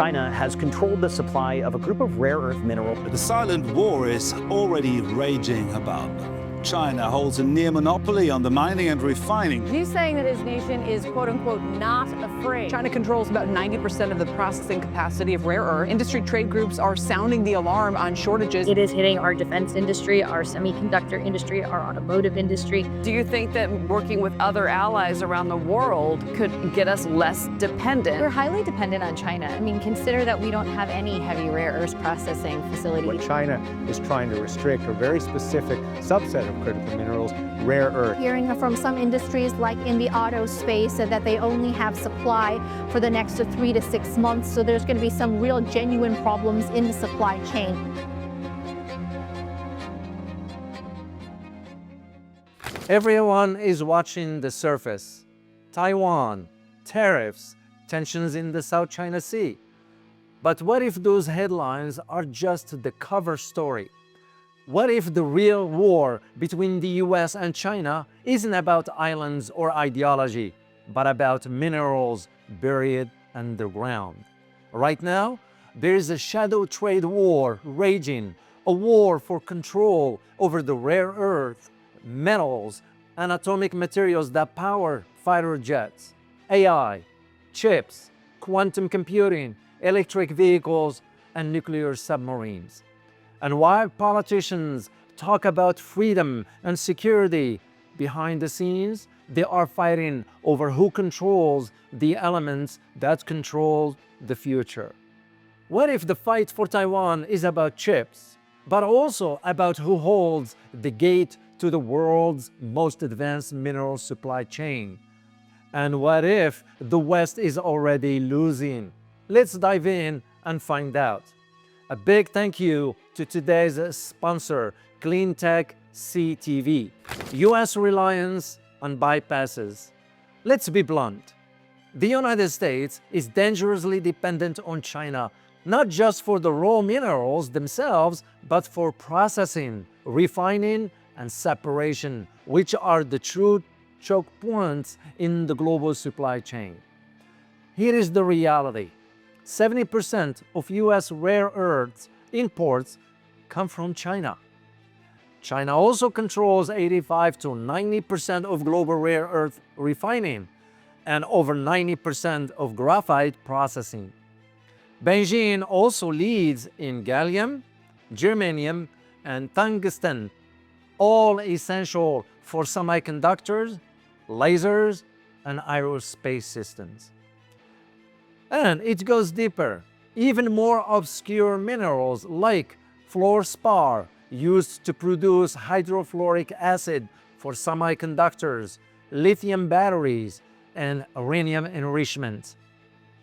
China has controlled the supply of a group of rare earth minerals. The silent war is already raging about them. China holds a near monopoly on the mining and refining. He's saying that his nation is, quote unquote, not afraid. China controls about 90% of the processing capacity of rare earth. Industry trade groups are sounding the alarm on shortages. It is hitting our defense industry, our semiconductor industry, our automotive industry. Do you think that working with other allies around the world could get us less dependent? We're highly dependent on China. I mean, consider that we don't have any heavy rare earth processing facilities. What China is trying to restrict a very specific subset of critical minerals, rare earth. Hearing from some industries, like in the auto space, that they only have supply for the next 3 to 6 months. So there's going to be some real genuine problems in the supply chain. Everyone is watching the surface. Taiwan, tariffs, tensions in the South China Sea. But what if those headlines are just the cover story? What if the real war between the US and China isn't about islands or ideology, but about minerals buried underground? Right now, there is a shadow trade war raging, a war for control over the rare earth, metals, and atomic materials that power fighter jets, AI, chips, quantum computing, electric vehicles, and nuclear submarines. And while politicians talk about freedom and security, behind the scenes, they are fighting over who controls the elements that control the future. What if the fight for Taiwan is about chips, but also about who holds the gate to the world's most advanced mineral supply chain? And what if the West is already losing? Let's dive in and find out. A big thank you to today's sponsor, CleanTech CTV. US reliance on bypasses. Let's be blunt. The United States is dangerously dependent on China, not just for the raw minerals themselves, but for processing, refining, and separation, which are the true choke points in the global supply chain. Here is the reality. 70% of US rare earths imports come from China. China also controls 85 to 90% of global rare earth refining and over 90% of graphite processing. Beijing also leads in gallium, germanium, and tungsten, all essential for semiconductors, lasers, and aerospace systems. And it goes deeper. Even more obscure minerals like fluorspar, used to produce hydrofluoric acid for semiconductors, lithium batteries, and uranium enrichment,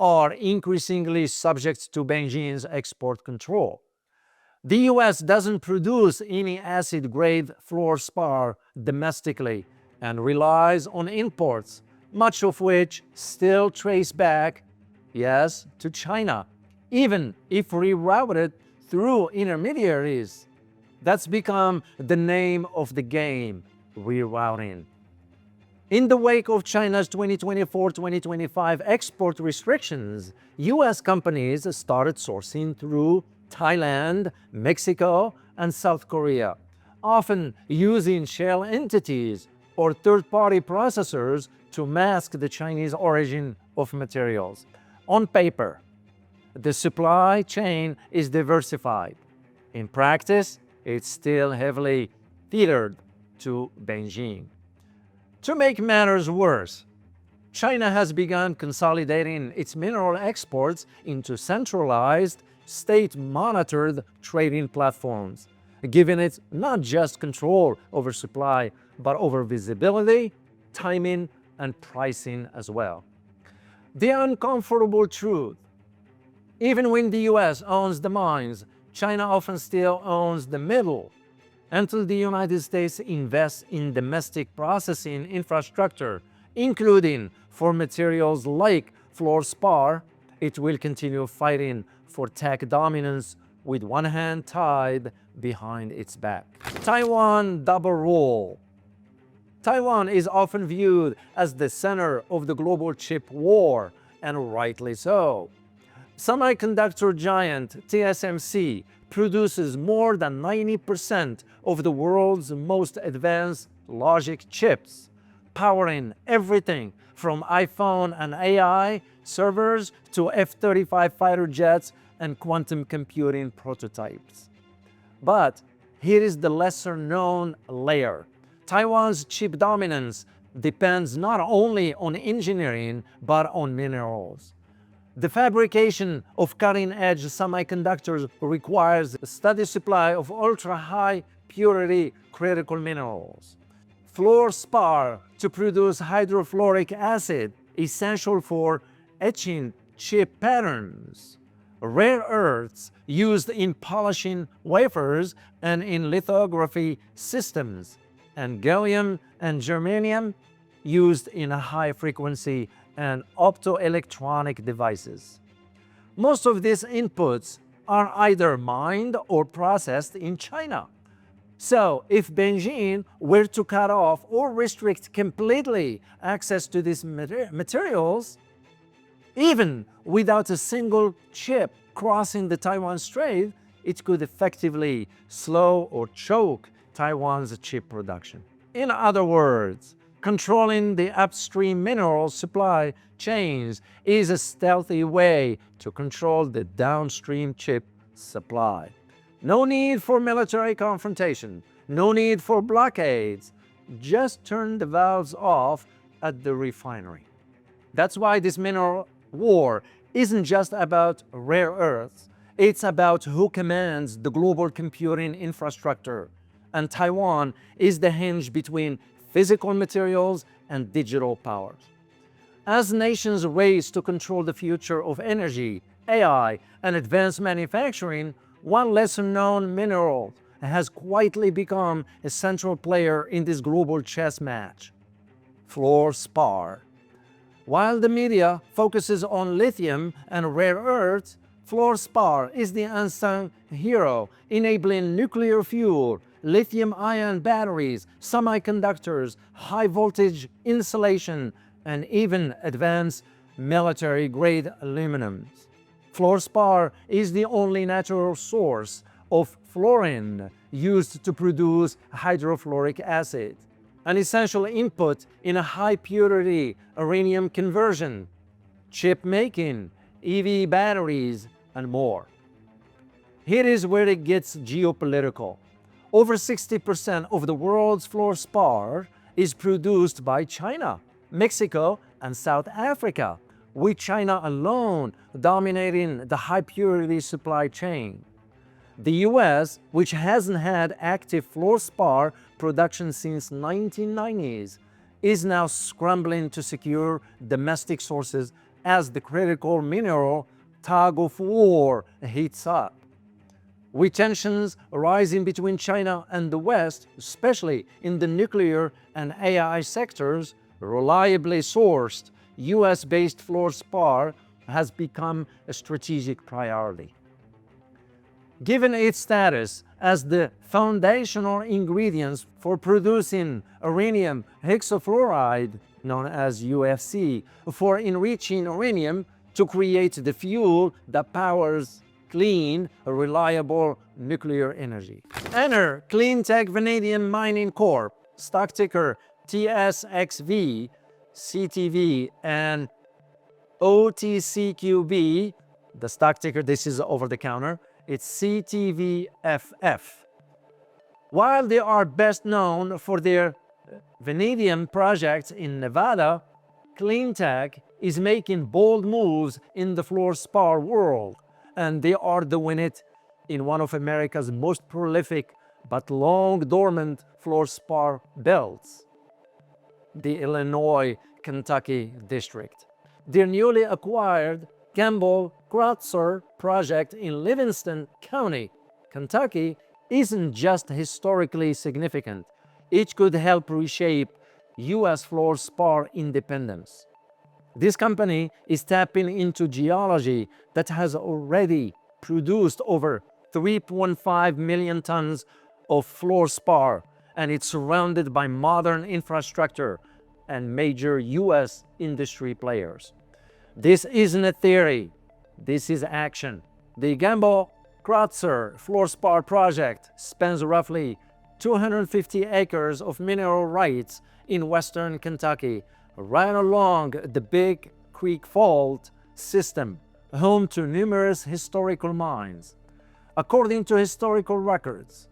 are increasingly subject to Beijing's export control. The US doesn't produce any acid-grade fluorspar domestically and relies on imports, much of which still trace back, yes, to China, even if rerouted through intermediaries. That's become the name of the game, rerouting. In the wake of China's 2024-2025 export restrictions, US companies started sourcing through Thailand, Mexico, and South Korea, often using shell entities or third-party processors to mask the Chinese origin of materials. On paper, the supply chain is diversified. In practice, it's still heavily tethered to Beijing. To make matters worse, China has begun consolidating its mineral exports into centralized, state-monitored trading platforms, giving it not just control over supply, but over visibility, timing, and pricing as well. The uncomfortable truth: even when the US owns the mines, China often still owns the middle. Until the United States invests in domestic processing infrastructure, including for materials like fluorspar, it will continue fighting for tech dominance with one hand tied behind its back. Taiwan double role. Taiwan is often viewed as the center of the global chip war, and rightly so. Semiconductor giant TSMC produces more than 90% of the world's most advanced logic chips, powering everything from iPhone and AI servers to F-35 fighter jets and quantum computing prototypes. But here is the lesser-known layer. Taiwan's chip dominance depends not only on engineering but on minerals. The fabrication of cutting-edge semiconductors requires a steady supply of ultra-high purity critical minerals. Fluorspar to produce hydrofluoric acid, essential for etching chip patterns. Rare earths used in polishing wafers and in lithography systems, and gallium and germanium used in high-frequency and optoelectronic devices. Most of these inputs are either mined or processed in China. So, if Beijing were to cut off or restrict completely access to these materials, even without a single chip crossing the Taiwan Strait, it could effectively slow or choke Taiwan's chip production. In other words, controlling the upstream mineral supply chains is a stealthy way to control the downstream chip supply. No need for military confrontation, no need for blockades, just turn the valves off at the refinery. That's why this mineral war isn't just about rare earths, it's about who commands the global computing infrastructure. And Taiwan is the hinge between physical materials and digital powers. As nations race to control the future of energy, AI, and advanced manufacturing, one lesser-known mineral has quietly become a central player in this global chess match: fluorspar. While the media focuses on lithium and rare earths, fluorspar is the unsung hero, enabling nuclear fuel, lithium-ion batteries, semiconductors, high-voltage insulation, and even advanced military-grade aluminums. Fluorspar is the only natural source of fluorine used to produce hydrofluoric acid, an essential input in a high-purity uranium conversion, chip making, EV batteries, and more. Here is where it gets geopolitical. Over 60% of the world's fluorspar is produced by China, Mexico, and South Africa, with China alone dominating the high-purity supply chain. The US, which hasn't had active fluorspar production since 1990s, is now scrambling to secure domestic sources as the critical mineral tug of war heats up. With tensions rising between China and the West, especially in the nuclear and AI sectors, reliably sourced US-based fluorspar has become a strategic priority. Given its status as the foundational ingredients for producing uranium hexafluoride, known as UFC, for enriching uranium to create the fuel that powers clean, reliable nuclear energy. Enter CleanTech Vanadium Mining Corp, stock ticker TSXV, CTV, and OTCQB, the stock ticker, this is over the counter, it's CTVFF. While they are best known for their vanadium projects in Nevada, CleanTech is making bold moves in the fluorspar world, and they are doing it in one of America's most prolific but long-dormant fluorspar belts, the Illinois-Kentucky district. Their newly acquired Campbell-Kreutzer project in Livingston County, Kentucky, isn't just historically significant. It could help reshape U.S. fluorspar independence. This company is tapping into geology that has already produced over 3.5 million tons of fluorspar, and it's surrounded by modern infrastructure and major U.S. industry players. This isn't a theory. This is action. The Gambo-Kratzer fluorspar project spans roughly 250 acres of mineral rights in western Kentucky, right along the Big Creek Fault system, home to numerous historical mines. According to historical records,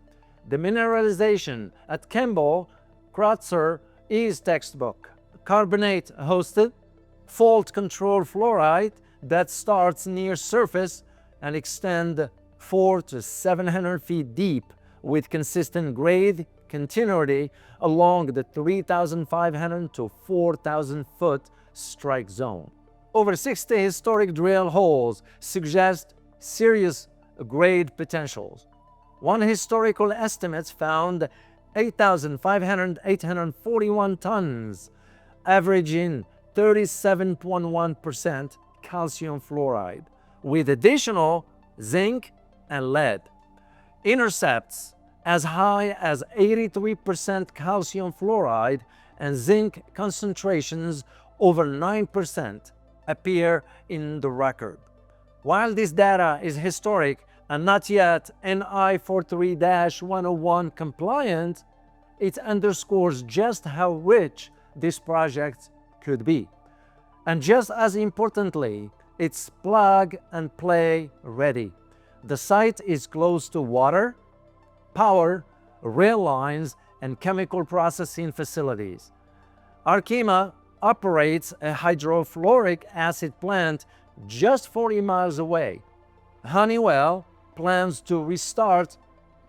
the mineralization at Gambo-Kratzer is textbook. Carbonate-hosted, fault-controlled fluorite that starts near surface and extend 400 to 700 feet deep with consistent grade continuity along the 3,500 to 4,000 foot strike zone. Over 60 historic drill holes suggest serious grade potentials. One historical estimate found 841 tons, averaging 37.1% calcium fluoride, with additional zinc and lead. Intercepts as high as 83% calcium fluoride and zinc concentrations over 9% appear in the record. While this data is historic and not yet NI 43-101 compliant, it underscores just how rich this project could be. And just as importantly, it's plug and play ready. The site is close to water, power, rail lines, and chemical processing facilities. Arkema operates a hydrofluoric acid plant just 40 miles away. Honeywell plans to restart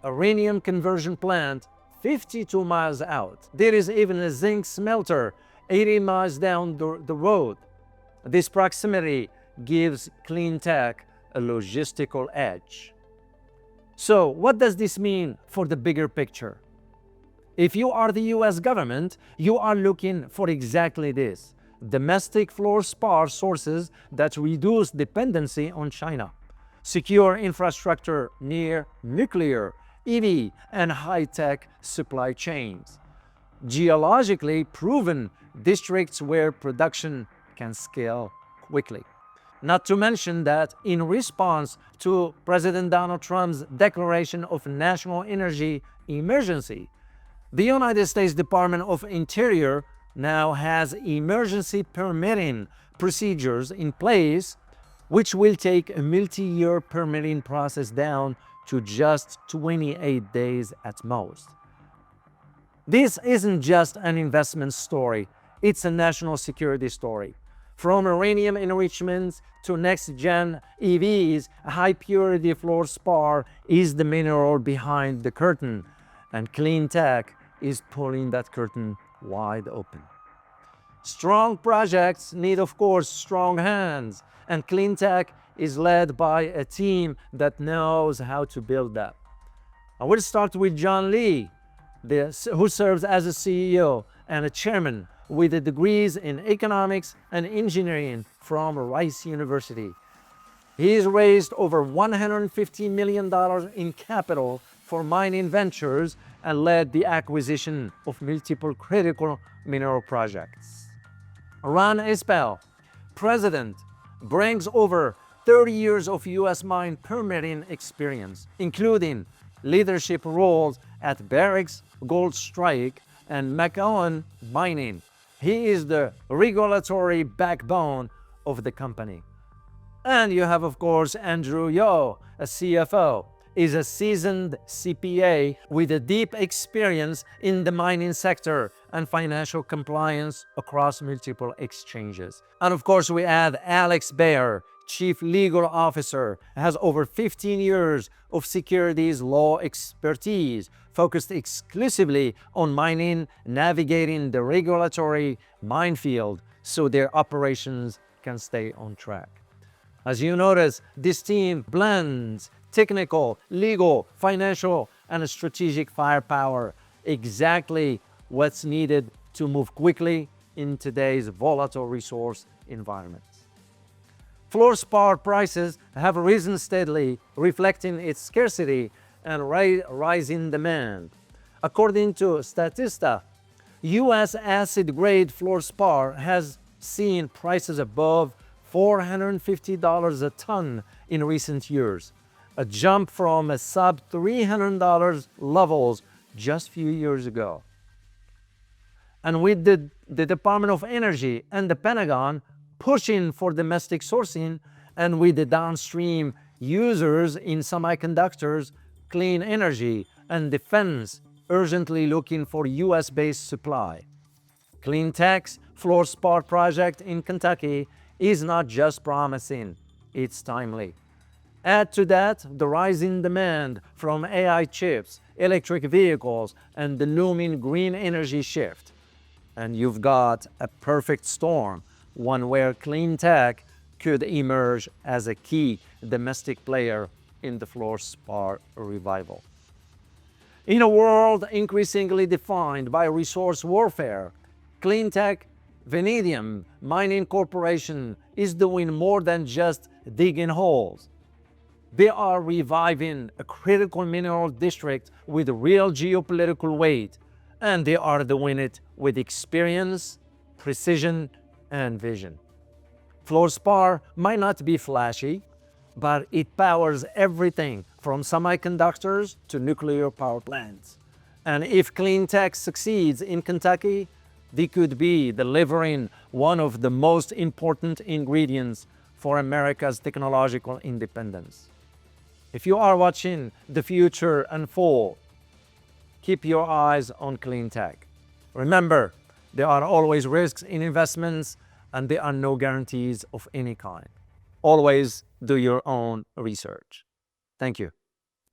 a rhenium conversion plant 52 miles out. There is even a zinc smelter 80 miles down the road. This proximity gives CleanTech a logistical edge. So, what does this mean for the bigger picture? If you are the US government, you are looking for exactly this: domestic fluorspar sources that reduce dependency on China, secure infrastructure near nuclear, EV, and high-tech supply chains, geologically proven districts where production can scale quickly. Not to mention that in response to President Donald Trump's declaration of national energy emergency, the United States Department of Interior now has emergency permitting procedures in place, which will take a multi-year permitting process down to just 28 days at most. This isn't just an investment story, it's a national security story. From uranium enrichments to next-gen EVs, high-purity fluorspar is the mineral behind the curtain, and CleanTech is pulling that curtain wide open. Strong projects need, of course, strong hands, and CleanTech is led by a team that knows how to build that. I will start with John Lee, who serves as a CEO and a chairman with the degrees in economics and engineering from Rice University. He's raised over $150 million in capital for mining ventures and led the acquisition of multiple critical mineral projects. Ron Espel, president, brings over 30 years of U.S. mine permitting experience, including leadership roles at Barrick's Gold Strike and McEwen Mining. He is the regulatory backbone of the company. And you have, of course, Andrew Yeo, a CFO, is a seasoned CPA with a deep experience in the mining sector and financial compliance across multiple exchanges. And of course, we add Alex Baer, Chief Legal Officer, has over 15 years of securities law expertise, focused exclusively on mining, navigating the regulatory minefield so their operations can stay on track. As you notice, this team blends technical, legal, financial, and strategic firepower, exactly what's needed to move quickly in today's volatile resource environment. Fluorspar prices have risen steadily, reflecting its scarcity and rising demand. According to Statista, U.S. acid-grade fluorspar has seen prices above $450 a ton in recent years, a jump from a sub $300 levels just a few years ago. And with the Department of Energy and the Pentagon pushing for domestic sourcing, and with the downstream users in semiconductors, clean energy, and defense urgently looking for US-based supply, CleanTech's fluorspar project in Kentucky is not just promising, it's timely. Add to that the rising demand from AI chips, electric vehicles, and the looming green energy shift, and you've got a perfect storm, one where CleanTech could emerge as a key domestic player in the fluorspar revival. In a world increasingly defined by resource warfare, CleanTech Vanadium Mining Corporation is doing more than just digging holes. They are reviving a critical mineral district with real geopolitical weight, and they are doing it with experience, precision, and vision. Fluorspar might not be flashy, but it powers everything from semiconductors to nuclear power plants. And if CleanTech succeeds in Kentucky, they could be delivering one of the most important ingredients for America's technological independence. If you are watching the future unfold, keep your eyes on CleanTech. Remember, there are always risks in investments, and there are no guarantees of any kind. Always do your own research. Thank you.